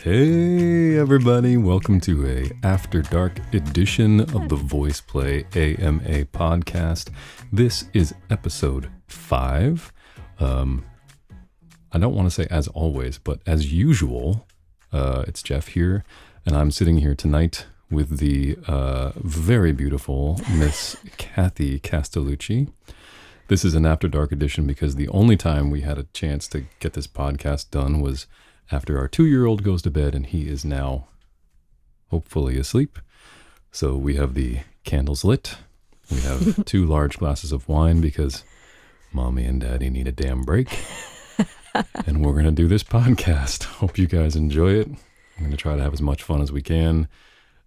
Hey everybody, welcome to a After Dark edition of the VoicePlay AMA podcast. This is episode 5. I don't want to say as always, but as usual, it's Jeff here, and I'm sitting here tonight with the very beautiful Miss Kathy Castellucci. This is an After Dark edition because the only time we had a chance to get this podcast done was after our 2-year-old goes to bed, and he is now hopefully asleep. So we have the candles lit. We have 2 large glasses of wine because mommy and daddy need a damn break. And we're going to do this podcast. Hope you guys enjoy it. I'm going to try to have as much fun as we can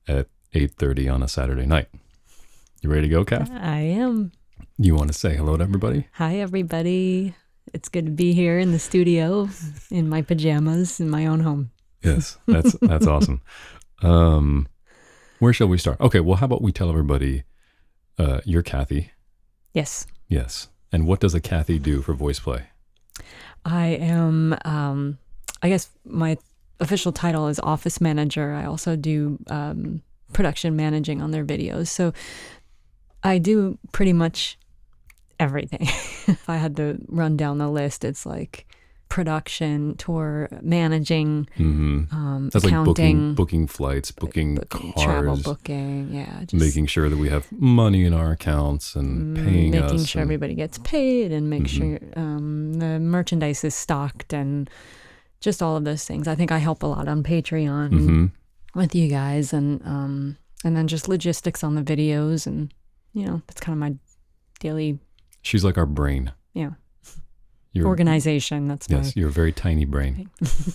at 8:30 on a Saturday night. You ready to go, Kath? I am. You want to say hello to everybody? Hi, everybody. It's good to be here in the studio in my pajamas in my own home. Yes, that's awesome. Where shall we start? Okay, well, how about we tell everybody you're Kathy? Yes. Yes. And what does a Kathy do for VoicePlay? I am, I guess my official title is office manager. I also do production managing on their videos. So I do pretty much everything. If I had to run down the list, it's like production, tour managing, That's accounting, like booking flights, booking cars, travel booking, just making sure that we have money in our accounts and paying us. Making sure everybody gets paid and make sure the merchandise is stocked and just all of those things. I think I help a lot on Patreon with you guys and then just logistics on the videos and, that's kind of my daily. She's like our brain. Yeah. Organization. That's yes. You're a very tiny brain.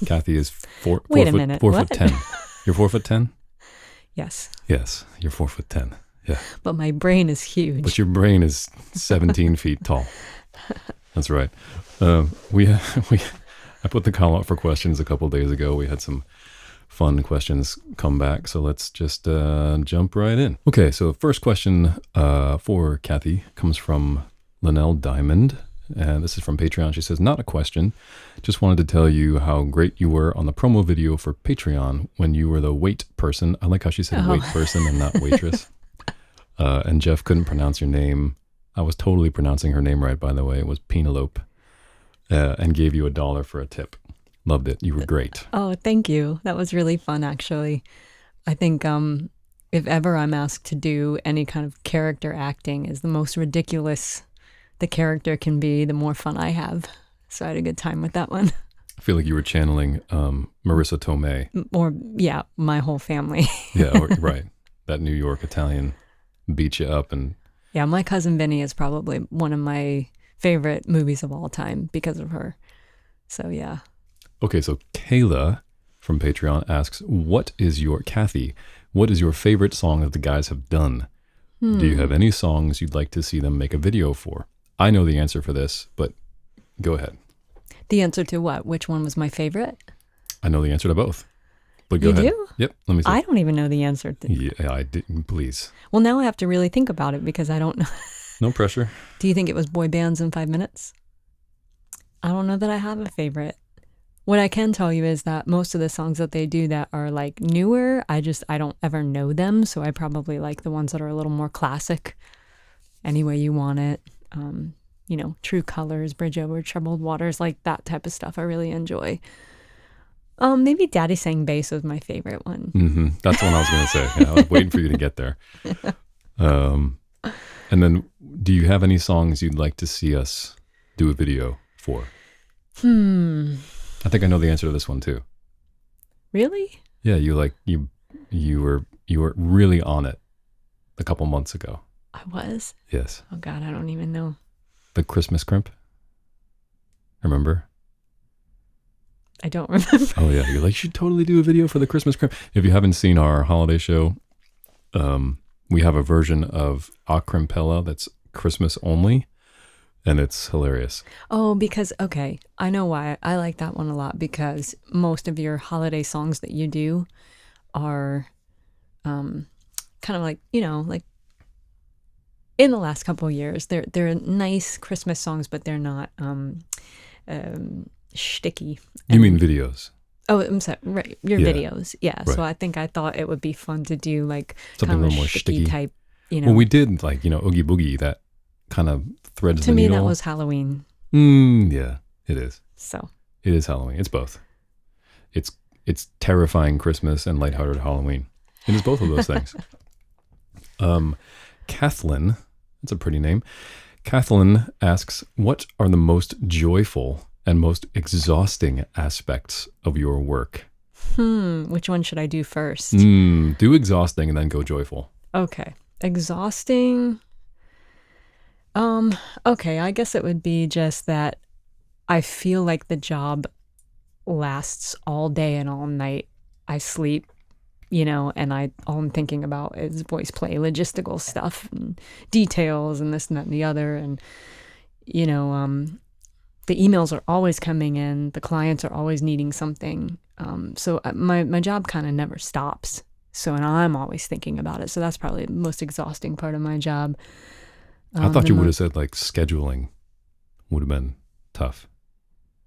Kathy is 4 Wait a foot, minute. 4 What? foot 10. You're 4'10"? Yes. Yes. You're 4'10". Yeah. But my brain is huge. But your brain is 17 feet tall. That's right. I put the call out for questions a couple days ago. We had some fun questions come back, so let's just jump right in. Okay, so first question for Kathy comes from Linnell Diamond, and this is from Patreon. She says, not a question, just wanted to tell you how great you were on the promo video for Patreon when you were the wait person. I like how she said wait person and not waitress. And Jeff couldn't pronounce your name. I was totally pronouncing her name right, by the way. It was Penelope. And gave you $1 for a tip. Loved it. You were great. Oh, thank you. That was really fun, actually. I think if ever I'm asked to do any kind of character acting, is the most ridiculous the character can be, the more fun I have. So I had a good time with that one. I feel like you were channeling Marissa Tomei. Or, yeah, my whole family. Yeah, right. That New York Italian beat you up. And yeah, My Cousin Vinny is probably one of my favorite movies of all time because of her. So, yeah. Okay, so Kayla from Patreon asks, Kathy, what is your favorite song that the guys have done? Do you have any songs you'd like to see them make a video for? I know the answer for this, but go ahead. The answer to what? Which one was my favorite? I know the answer to both. But go you ahead. Do? Yep, let me see. I don't even know the answer. Yeah, I didn't, please. Well, now I have to really think about it because I don't know. No pressure. Do you think it was boy bands in 5 minutes? I don't know that I have a favorite. What I can tell you is that most of the songs that they do that are like newer, I don't ever know them. So I probably like the ones that are a little more classic. Any Way You Want It, True Colors, Bridge Over Troubled Waters, like that type of stuff I really enjoy. Maybe Daddy Sang Bass was my favorite one. That's the one I was going to say. Yeah, I was waiting for you to get there. And then do you have any songs you'd like to see us do a video for? I think I know the answer to this one too. Really? Yeah, you were really on it a couple months ago. I was? Yes. Oh God, I don't even know. The Christmas Crimp. Remember? I don't remember. Oh yeah, you're like, you should totally do a video for the Christmas Crimp. If you haven't seen our holiday show, we have a version of A Crimpella that's Christmas only. And it's hilarious. Oh, because, okay, I know why. I like that one a lot because most of your holiday songs that you do are kind of like, like in the last couple of years, they're nice Christmas songs, but they're not shticky. You mean videos? Oh, I'm sorry. Right, your Yeah. videos. Yeah. Right. So I think I thought it would be fun to do like Something kind a of little more sticky sticky. type. You know, Well, we did like, Oogie Boogie, that kind of threads to the me needle. that was Halloween. Yeah, it is. So It is Halloween. It's both. It's terrifying Christmas and lighthearted Halloween. It is both of those things. Kathleen, that's a pretty name. Kathleen asks, what are the most joyful and most exhausting aspects of your work? which one should I do first? Do exhausting and then go joyful. Okay. Exhausting. Okay, I guess it would be just that I feel like the job lasts all day and all night. I sleep, and all I'm thinking about is VoicePlay, logistical stuff and details and this and that and the other. And, the emails are always coming in. The clients are always needing something. So my job kind of never stops. So, and I'm always thinking about it. So that's probably the most exhausting part of my job. I thought you would have said like scheduling would have been tough.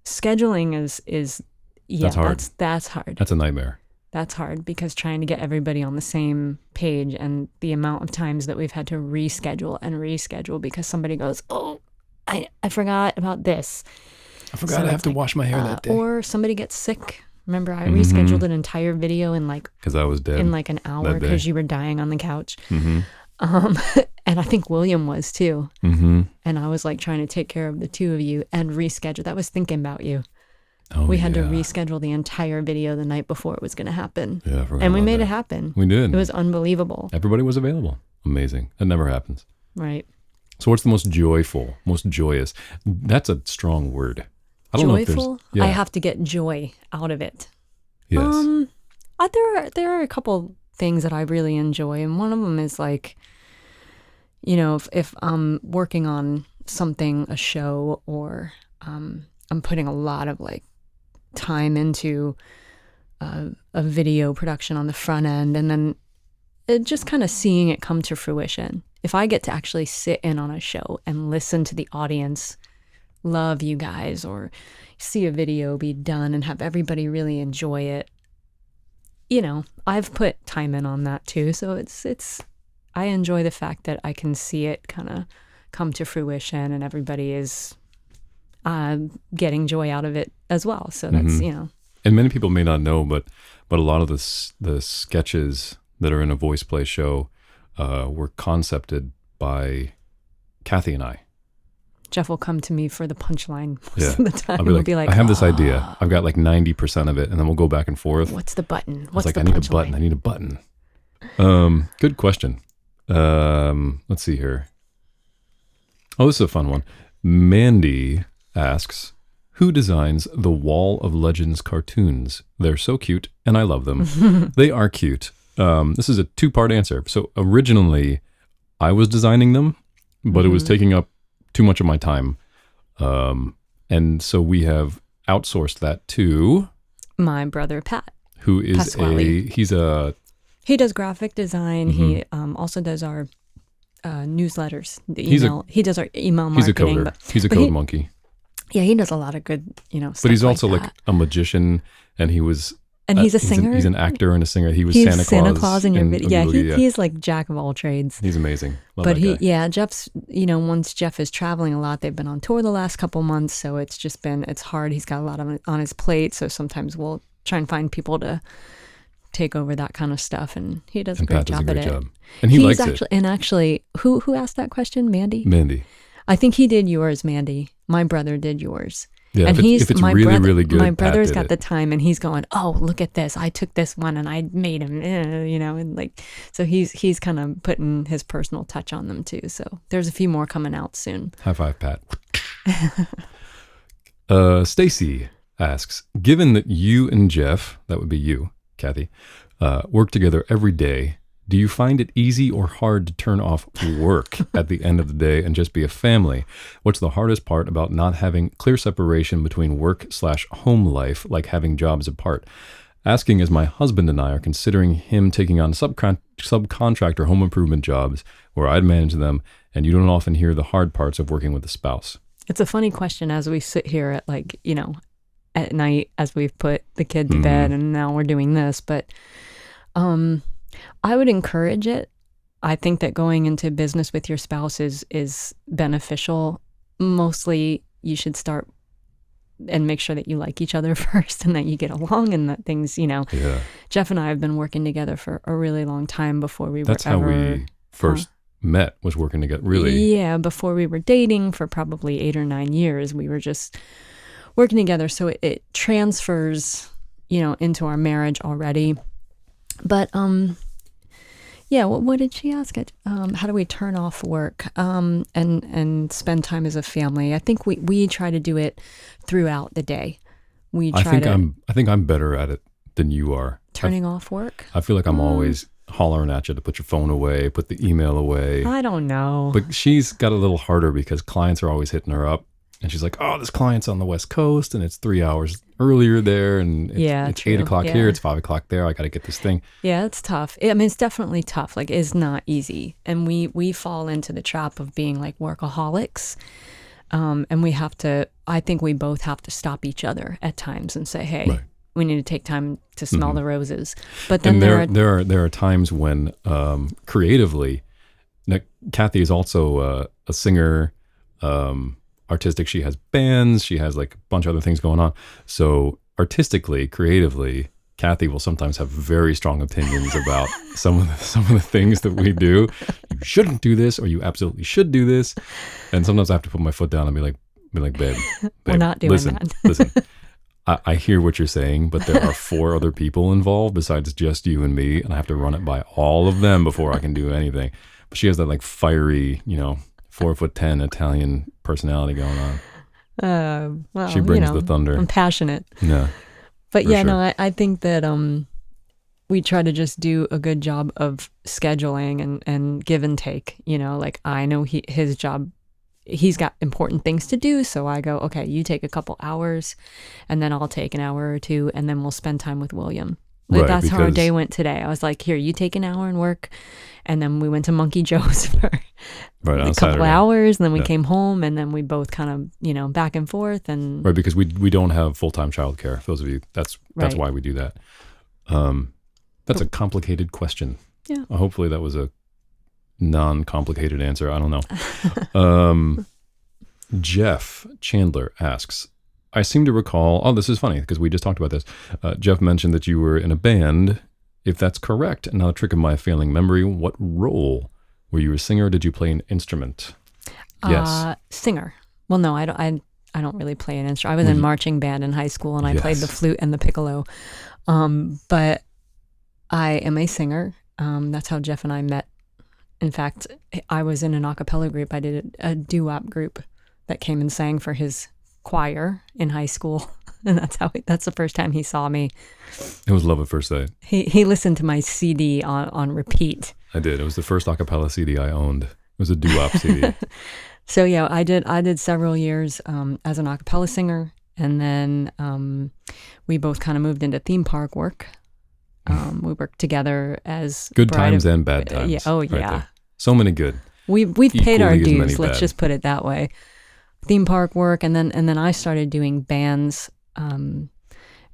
Scheduling is yeah, That's hard. That's hard. That's a nightmare. That's hard because trying to get everybody on the same page and the amount of times that we've had to reschedule because somebody goes, oh, I forgot about this. I forgot I have to wash my hair that day. Or somebody gets sick. Remember, I rescheduled an entire video in because I was dead in like an hour because you were dying on the couch. And I think William was too. And I was like trying to take care of the two of you and reschedule. That was thinking about you. We had to reschedule the entire video the night before it was going to happen. Yeah, I forgot and we about made that. it happen. We did. It was unbelievable. Everybody was available. Amazing. That never happens. Right. So what's the most joyful, most joyous? That's a strong word. I don't know if Joyful? there's... I have to get joy out of it. Yes. There are a couple things that I really enjoy, and one of them is like, if I'm working on something, a show, or I'm putting a lot of like time into a video production on the front end, and then just kind of seeing it come to fruition. If I get to actually sit in on a show and listen to the audience love you guys, or see a video be done and have everybody really enjoy it, I've put time in on that too. So it's I enjoy the fact that I can see it kind of come to fruition and everybody is getting joy out of it as well. So that's, And many people may not know, but a lot of the sketches that are in a VoicePlay show were concepted by Kathy and I. Jeff will come to me for the punchline most of the time. I'll be like, I have this idea. I've got like 90% of it, and then we'll go back and forth. What's the button? I need a button. Good question. Let's see here. Oh, this is a fun one. Mandy asks, who designs the Wall of Legends cartoons? They're so cute, and I love them. They are cute. This is a two-part answer. So originally, I was designing them, but it was taking up too much of my time. And so we have outsourced that to my brother, Pat, who is he does graphic design. He also does our newsletters, the email. He does our email marketing. He's a coder. He's a code monkey. Yeah, he does a lot of good, stuff. But he's also like a magician, and he was... And he's a singer. He's an actor and a singer. He's Santa Claus in your video. Yeah, he's like jack of all trades. He's amazing. Love but that guy. Jeff's, once Jeff is traveling a lot, they've been on tour the last couple months, so it's hard. He's got a lot on his plate, so sometimes we'll try and find people to take over that kind of stuff, and he does a great job at it. And he likes it. And actually, who asked that question? Mandy? Mandy. I think he did yours, Mandy. My brother did yours. Yeah, and if it's really good, my brother's got the time, and he's going, oh, look at this. I took this one and I made him, and like, so he's kind of putting his personal touch on them too. So there's a few more coming out soon. High five, Pat. Stacy asks, given that you and Jeff, that would be you, Kathy, work together every day, do you find it easy or hard to turn off work at the end of the day and just be a family? What's the hardest part about not having clear separation between work/home life, like having jobs apart? Asking as my husband and I are considering him taking on subcontractor home improvement jobs where I'd manage them, and you don't often hear the hard parts of working with a spouse. It's a funny question as we sit here at at night as we've put the kid to bed, and now we're doing this. But I would encourage it. I think that going into business with your spouse is beneficial. Mostly you should start and make sure that you like each other first and that you get along and that things, Yeah. Jeff and I have been working together for a really long time before we That's were how ever... we first met, was working together, really. Yeah, before we were dating for probably 8 or 9 years, we were just working together. So it transfers, into our marriage already. But, yeah, what did she ask? How do we turn off work and spend time as a family? I think we try to do it throughout the day. I think I'm better at it than you are. Turning off work? I feel like I'm always hollering at you to put your phone away, put the email away. I don't know. But she's got a little harder because clients are always hitting her up. And she's like, oh, this client's on the West Coast and it's 3 hours earlier there. And it's 8 o'clock here. It's 5 o'clock there. I got to get this thing. Yeah, it's tough. I mean, it's definitely tough. Like, it's not easy. And we fall into the trap of being like workaholics. And we have to, I think we both have to stop each other at times and say, hey, we need to take time to smell the roses. But then there are times when creatively, now, Kathy is also a singer, artistic. She has bands. She has like a bunch of other things going on. So artistically, creatively, Kathy will sometimes have very strong opinions about some of the things that we do. You shouldn't do this, or you absolutely should do this. And sometimes I have to put my foot down and be like, babe, we're not doing that. Listen. I hear what you're saying, but there are 4 other people involved besides just you and me, and I have to run it by all of them before I can do anything. But she has that like fiery, 4'10" Italian personality going on. Well, she brings the thunder. I'm passionate. Yeah. But yeah, sure. No, I think that we try to just do a good job of scheduling and give and take. Like I know his job, he's got important things to do. So I go, okay, you take a couple hours and then I'll take an hour or 2 and then we'll spend time with William. Like that's how our day went today. I was like, here, you take an hour and work. And then we went to Monkey Joe's for a couple hours. And then we came home and then we both kind of, back and forth. And right, because we don't have full-time childcare. For those of you, that's why we do that. That's a complicated question. Yeah. Hopefully that was a non-complicated answer. I don't know. Jeff Chandler asks, I seem to recall, this is funny because we just talked about this. Jeff mentioned that you were in a band. If that's correct, and not a trick of my failing memory, what role? Were you a singer or did you play an instrument? Yes. Singer. Well, no, I don't really play an instrument. I was in marching band in high school and I played the flute and the piccolo. But I am a singer. That's how Jeff and I met. In fact, I was in an a cappella group. I did a doo-wop group that came and sang for his choir in high school. And that's the first time he saw me. It was love at first sight. He listened to my CD on repeat. I did. It was the first a cappella CD I owned. It was a doo-wop CD. So yeah, I did several years as an a cappella singer, and then we both kind of moved into theme park work. We worked together as good times and bad times. Yeah. Oh yeah. Right, so many good. We've paid our dues. Let's just put it that way. Theme park work, and then I started doing bands.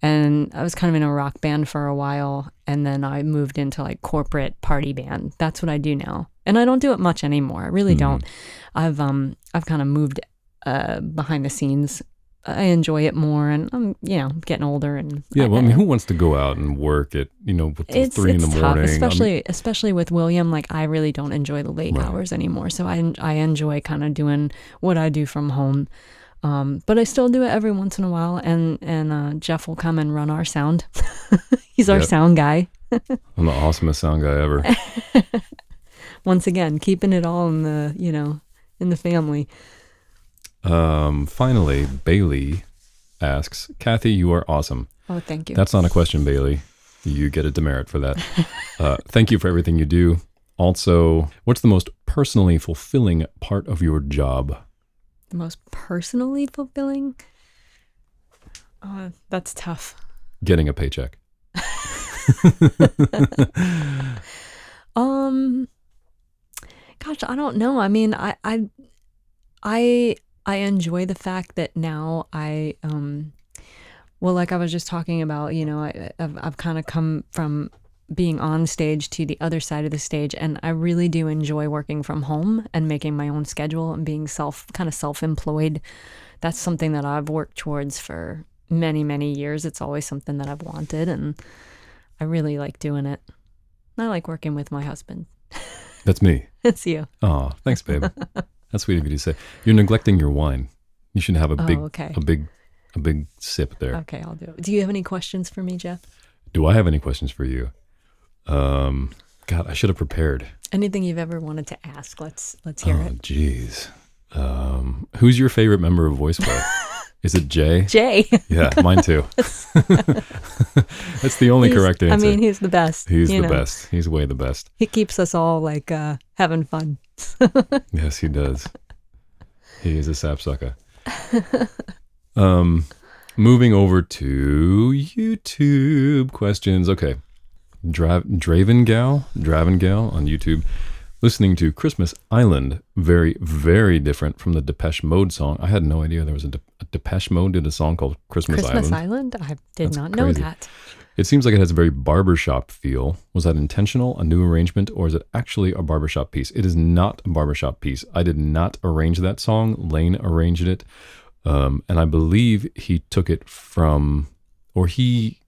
And I was kind of in a rock band for a while, and then I moved into like corporate party band. That's what I do now, and I don't do it much anymore. I really don't. I've kind of moved behind the scenes. I enjoy it more, and I'm getting older. And who wants to go out and work at it's 3 in the morning? Tough, especially with William. Like I really don't enjoy the late hours anymore. So I enjoy kind of doing what I do from home. But I still do it every once in a while, and Jeff will come and run our sound. He's our sound guy. I'm the awesomest sound guy ever. Once again, keeping it all in the family. Finally, Bailey asks, Kathy, you are awesome. Oh, thank you. That's not a question, Bailey. You get a demerit for that. Thank you for everything you do. Also, what's the most personally fulfilling part of your job? The most personally fulfilling? That's tough. Getting a paycheck. Gosh, I don't know. I mean, I enjoy the fact that now I Well, like I was just talking about, I've kind of come from being on stage to the other side of the stage, and I really do enjoy working from home and making my own schedule and being self-employed. That's something that I've worked towards for many, many years. It's always something that I've wanted, and I really like doing it. I like working with my husband. That's me. It's you. Oh, thanks, babe. That's sweet of you to say. You're neglecting your wine. You should have a big sip there. Okay, I'll do it. Do you have any questions for me, Jeff? Do I have any questions for you? God, I should have prepared. Anything you've ever wanted to ask? Let's hear it. Oh, geez. Who's your favorite member of VoicePlay? Is it Jay? Jay. Yeah, mine too. That's the only correct answer. I mean, he's the best. He's the best. He's way the best. He keeps us all like having fun. Yes, he does. He is a sapsucker. Moving over to YouTube questions. Okay. Draven Gal on YouTube. Listening to Christmas Island. Very, very different from the Depeche Mode song. I had no idea there was a Depeche Mode did a song called Christmas Island. Christmas Island? I did not know crazy. that. It seems like it has a very barbershop feel. Was that intentional, a new arrangement, or is it actually a barbershop piece? It is not a barbershop piece. I did not arrange that song. Lane arranged it. And I believe he took it from, or he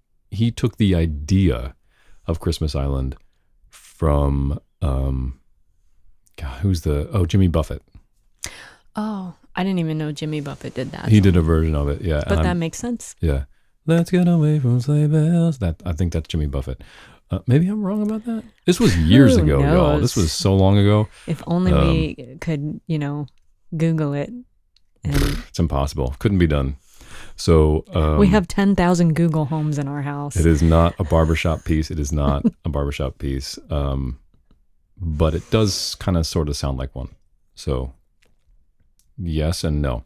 took the idea of Christmas Island from, Jimmy Buffett. Oh, I didn't even know Jimmy Buffett did that. He did a version of it, yeah. But that makes sense. Yeah. Let's get away from sleigh bells. I think that's Jimmy Buffett. Maybe I'm wrong about that. This was years ago, y'all. This was so long ago. If only we could, Google it. It's impossible. Couldn't be done. So we have 10,000 Google Homes in our house. It is not a barbershop piece. It is not a barbershop piece. But it does kind of sort of sound like one. So yes and no.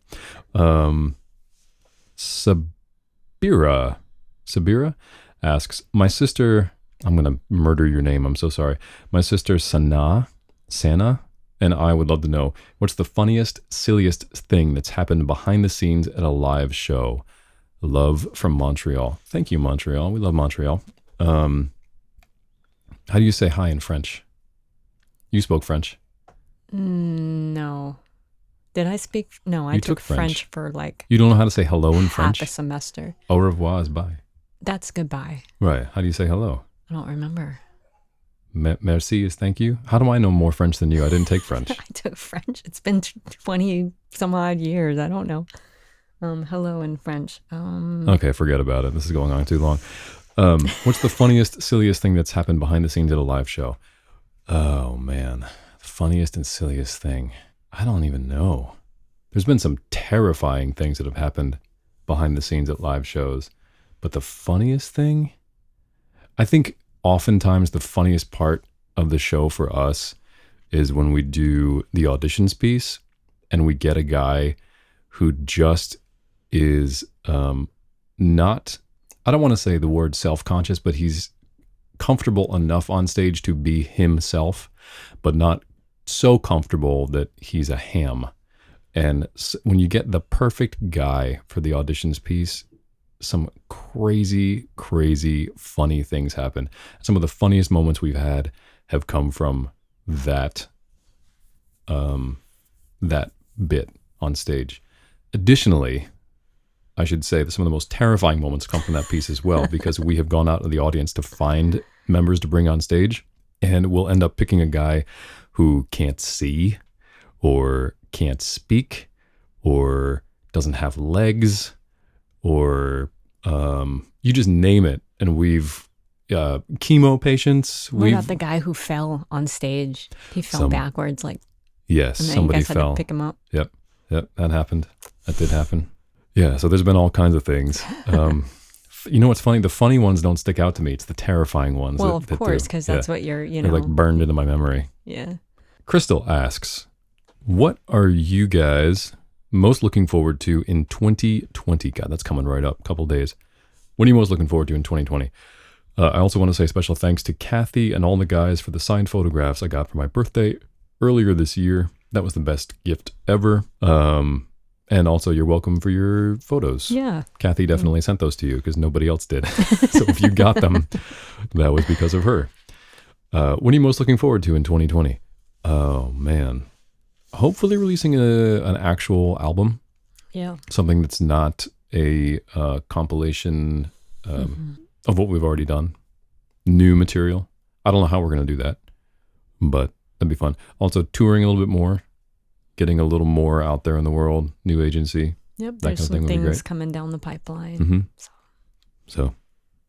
Sabira asks, my sister, I'm going to murder your name. I'm so sorry. My sister Sana, and I would love to know what's the funniest, silliest thing that's happened behind the scenes at a live show. Love from Montreal. Thank you, Montreal. We love Montreal. How do you say hi in French? You spoke French? No. Did I speak? No, I took French for like... You don't know how to say hello in French? Half a semester. Au revoir is bye. That's goodbye. Right. How do you say hello? I don't remember. Merci is thank you. How do I know more French than you? I didn't take French. I took French. It's been 20 some odd years. I don't know. Hello in French. Okay, forget about it. This is going on too long. What's the funniest, silliest thing that's happened behind the scenes at a live show? Oh, man. The funniest and silliest thing. I don't even know. There's been some terrifying things that have happened behind the scenes at live shows. But the funniest thing? I think oftentimes the funniest part of the show for us is when we do the auditions piece and we get a guy who just is not, I don't want to say the word self-conscious, but he's comfortable enough on stage to be himself, but not so comfortable that he's a ham. And when you get the perfect guy for the auditions piece, some crazy, crazy funny things happen. Some of the funniest moments we've had have come from that bit on stage. Additionally, I should say that some of the most terrifying moments come from that piece as well, because we have gone out to the audience to find members to bring on stage, and we'll end up picking a guy who can't see or can't speak or doesn't have legs or you just name it. And we've chemo patients. What about the guy who fell on stage? He fell backwards, like. Yes, and then somebody you guys fell. Had to pick him up. Yep, that happened. That did happen. Yeah, so there's been all kinds of things. You know what's funny? The funny ones don't stick out to me. It's the terrifying ones. Well, of course, because that's what you're, They're like burned into my memory. Yeah. Crystal asks, what are you guys most looking forward to in 2020? God, that's coming right up. A couple days. What are you most looking forward to in 2020? I also want to say special thanks to Kathy and all the guys for the signed photographs I got for my birthday earlier this year. That was the best gift ever. And also, you're welcome for your photos. Yeah. Kathy definitely sent those to you because nobody else did. So if you got them, that was because of her. What are you most looking forward to in 2020? Oh, man. Hopefully releasing an actual album. Yeah. Something that's not a compilation of what we've already done. New material. I don't know how we're going to do that, but that'd be fun. Also, touring a little bit more. Getting a little more out there in the world, new agency. Yep, that there's kind of some thing would be things great. coming down the pipeline. So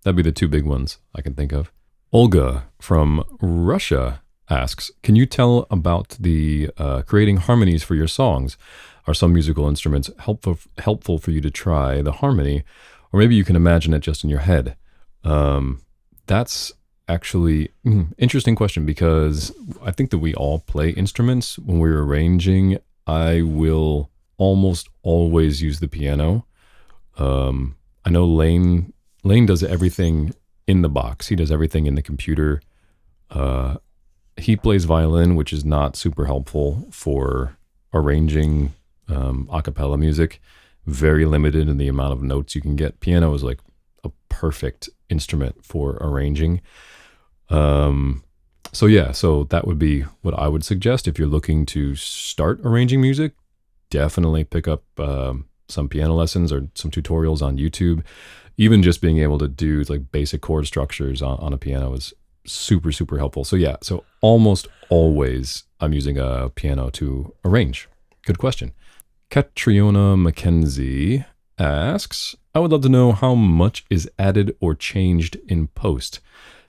that'd be the two big ones I can think of. Olga from Russia asks, can you tell about the creating harmonies for your songs? Are some musical instruments helpful for you to try the harmony? Or maybe you can imagine it just in your head. That's actually interesting question because I think that we all play instruments. When we're arranging, I will almost always use the piano. I know Lane does everything in the box. He does everything in the computer. He plays violin, which is not super helpful for arranging a cappella music. Very limited in the amount of notes you can get. Piano is like a perfect instrument for arranging. So that would be what I would suggest if you're looking to start arranging music. Definitely pick up some piano lessons or some tutorials on YouTube. Even just being able to do like basic chord structures on a piano is super, super helpful. So almost always I'm using a piano to arrange. Good question. Catriona McKenzie asks, I would love to know how much is added or changed in post.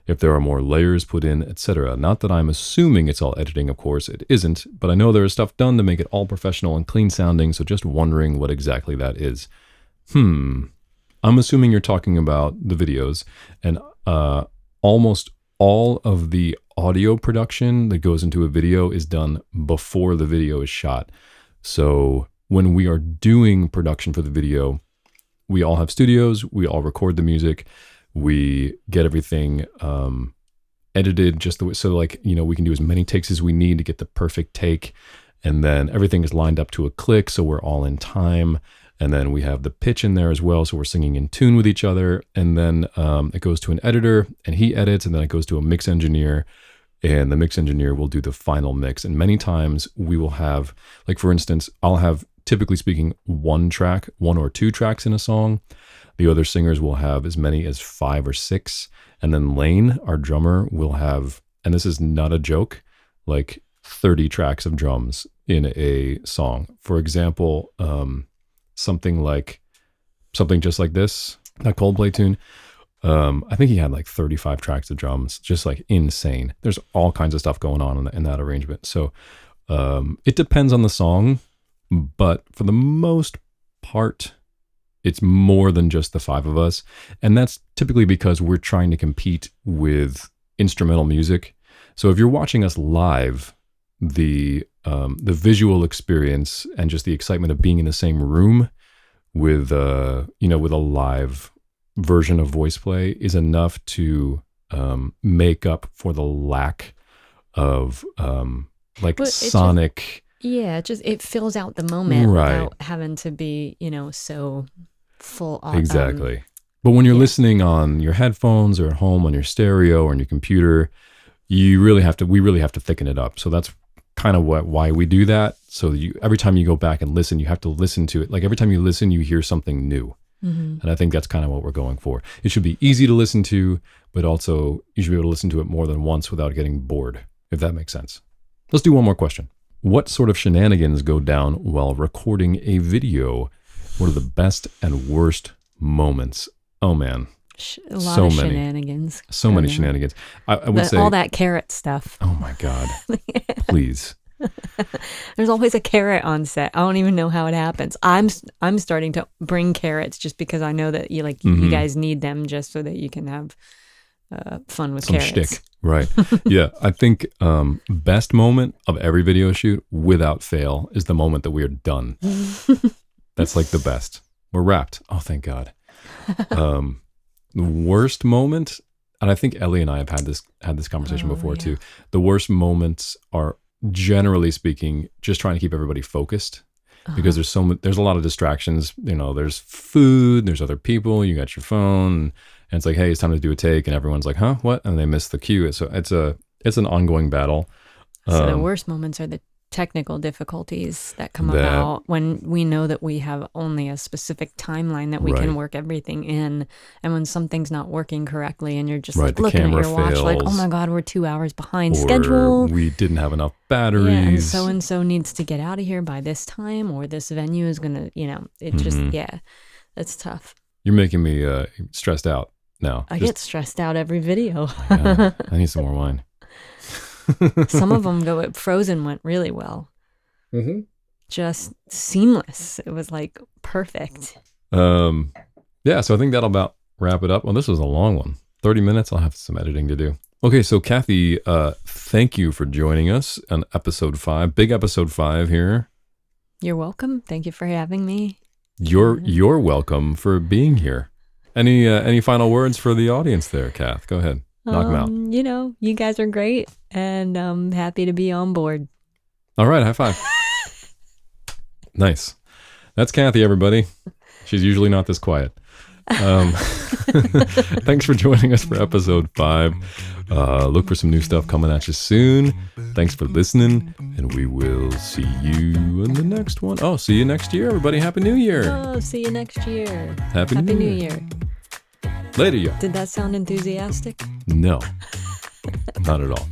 If there are more layers put in, etc. Not that I'm assuming it's all editing, of course, it isn't, but I know there is stuff done to make it all professional and clean sounding, so just wondering what exactly that is. I'm assuming you're talking about the videos, and almost all of the audio production that goes into a video is done before the video is shot. So when we are doing production for the video, we all have studios, we all record the music, we get everything edited just the way, so like, we can do as many takes as we need to get the perfect take. And then everything is lined up to a click, so we're all in time. And then we have the pitch in there as well, so we're singing in tune with each other. And then it goes to an editor, and he edits, and then it goes to a mix engineer, and the mix engineer will do the final mix. And many times we will have, like for instance, I'll have, typically speaking, one or two tracks in a song. The other singers will have as many as 5 or 6. And then Lane, our drummer, will have, and this is not a joke, like 30 tracks of drums in a song. For example, something just like this, that Coldplay tune, I think he had like 35 tracks of drums, just like insane. There's all kinds of stuff going on in that arrangement. So it depends on the song, but for the most part, it's more than just the 5 of us. And that's typically because we're trying to compete with instrumental music. So if you're watching us live, the visual experience and just the excitement of being in the same room with with a live version of VoicePlay is enough to make up for the lack of sonic. It fills out the moment without having to be, so full on. Exactly. But when you're listening on your headphones or at home on your stereo or on your computer, we really have to thicken it up. So that's kind of why we do that. So every time you go back and listen, you have to listen to it. Like every time you listen, you hear something new. Mm-hmm. And I think that's kind of what we're going for. It should be easy to listen to, but also you should be able to listen to it more than once without getting bored, if that makes sense. Let's do one more question. What sort of shenanigans go down while recording a video? What are the best and worst moments? Oh man. A lot of shenanigans. So many shenanigans. I would say all that carrot stuff. Oh my God. Please. There's always a carrot on set. I don't even know how it happens. I'm starting to bring carrots just because I know that you guys need them just so that you can have fun with some carrots. Shtick. Right. Yeah. I think best moment of every video shoot without fail is the moment that we're done. That's like the best. We're wrapped. Oh, thank God. The worst moment, and I think Ellie and I have had this conversation before too. The worst moments are, generally speaking, just trying to keep everybody focused. because there's a lot of distractions. There's food, there's other people, you got your phone, and it's like, hey, it's time to do a take, and everyone's like, huh, what? And they miss the cue. So it's an ongoing battle. So the worst moments are the technical difficulties that come about when we know that we have only a specific timeline that we can work everything in, and when something's not working correctly and you're just like looking at your watch like, oh my god, we're 2 hours behind schedule, we didn't have enough batteries, and so needs to get out of here by this time, or this venue is gonna, just it's tough. You're making me stressed out now. I get stressed out every video. I need some more wine. Some of them Frozen went really well. Just seamless. It was like perfect. So I think that'll about wrap it up. Well, this was a long one. 30 minutes. I'll have some editing to do. Okay, so Kathy, thank you for joining us on episode 5. Big episode 5 here. You're welcome. Thank you for having me. You're welcome for being here. Any final words for the audience there, Kath? Go ahead. Knock them out. You guys are great, and I'm happy to be on board. All right, high five. Nice. That's Kathy, everybody. She's usually not this quiet. Thanks for joining us for episode 5. Look for some new stuff coming at you soon. Thanks for listening, and we will see you in the next one. Oh, see you next year, everybody. Happy New Year. Oh, see you next year. Happy New Year. Later, y'all. Did that sound enthusiastic? No, not at all.